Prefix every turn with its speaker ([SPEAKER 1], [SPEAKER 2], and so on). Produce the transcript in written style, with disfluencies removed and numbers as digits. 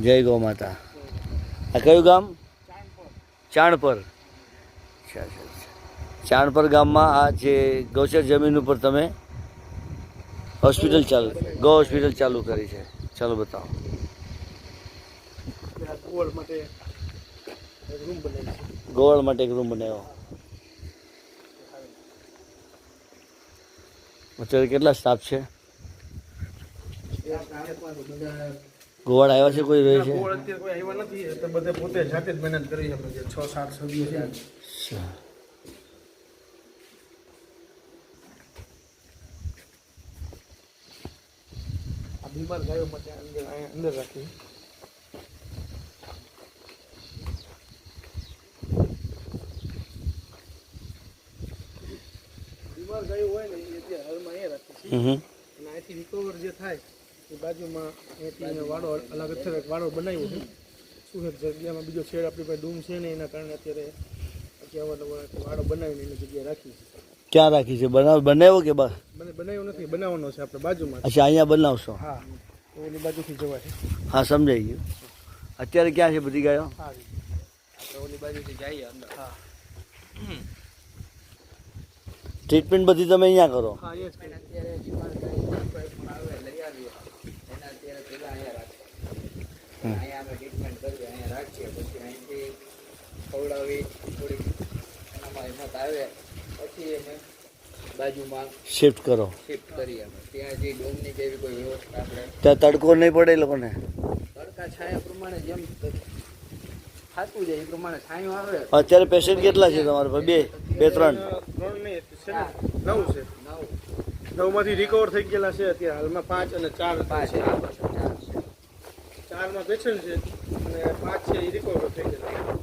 [SPEAKER 1] જય ગૌ માતા. આ કયું ગામ? ચાણપર. અચ્છા અચ્છા અચ્છા. ચાણપર ગામમાં આ જે ગૌચર જમીન ઉપર તમે હોસ્પિટલ ચાલુ, ગૌ હોસ્પિટલ ચાલુ કરી છે. ચાલો બતાવો. ગોવાળ માટે એક રૂમ બનાવ્યો. અત્યારે કેટલા સ્ટાફ છે? ગોવાળ આવ્યા છે? કોઈ રહે છે?
[SPEAKER 2] કોઈ આવ્યા નથી, તો બધે પોતે જાતે જ મહેનત કરી છે. 6-7 સભ્યો છે. આ બીમાર ગાયો માટે અંદર રાખી. બીમાર ગાયો હોય ને એ અત્યારે હાલમાં અહીંયા રાખી છે. અને અહીંથી રિકવર જે થાય એ બાજુમાં અહીંથી વાડો અલગ અત્યારે વાડો બનાવ્યો છે. શું છે જગ્યામાં બીજો શેડ આપણી પાસે ડૂમ છે ને એના કારણે અત્યારે વાડો બનાવીને એની જગ્યાએ રાખી છે.
[SPEAKER 1] ક્યાં રાખી છે? બનાવ્યો કે બસ?
[SPEAKER 2] બનાવ્યો નથી, બનાવવાનો છે આપણે બાજુમાં.
[SPEAKER 1] અચ્છા, અહીંયા બનાવશો?
[SPEAKER 2] હા, ઓલી બાજુથી જવા છે.
[SPEAKER 1] હા, સમજાઈ ગયું. અત્યારે ક્યાં છે બધી ગાયો?
[SPEAKER 2] હા, આપણે ઓલી બાજુથી જઈએ અંદર. હા,
[SPEAKER 1] ટ્રીટમેન્ટ બધી તમે અહીંયા કરો?
[SPEAKER 2] હા, એ જ અત્યારે બીમાર પણ આવે લઈ આવીએ એના અત્યારે પહેલાં અહીંયા રાખીએ. અહીંયા અમે ટ્રીટમેન્ટ કરીએ, અહીંયા રાખીએ, પછી અહીંથી ખવડાવી થોડીક એનામાં હિંમત આવે પછી અમે બાજુમાં
[SPEAKER 1] શિફ્ટ કરો.
[SPEAKER 2] શિફ્ટ કરીએ. અમે ત્યાં જે ડોમની જેવી કોઈ વ્યવસ્થા આપણે
[SPEAKER 1] ત્યાં તડકો નહીં પડે એ લોકોને?
[SPEAKER 2] તડકા છાયા પ્રમાણે જેમ થાતું જાય એ પ્રમાણે છાંયો આવે.
[SPEAKER 1] અત્યારે પેશન્ટ કેટલા છે તમારે? બે ત્રણ?
[SPEAKER 2] 9 છે. 9 માંથી રિકવર થઈ ગયેલા છે અત્યારે હાલમાં 5 અને 4 છે. 4માં પેશન્ટ છે અને 5 છે એ રિકવર થઈ ગયેલા.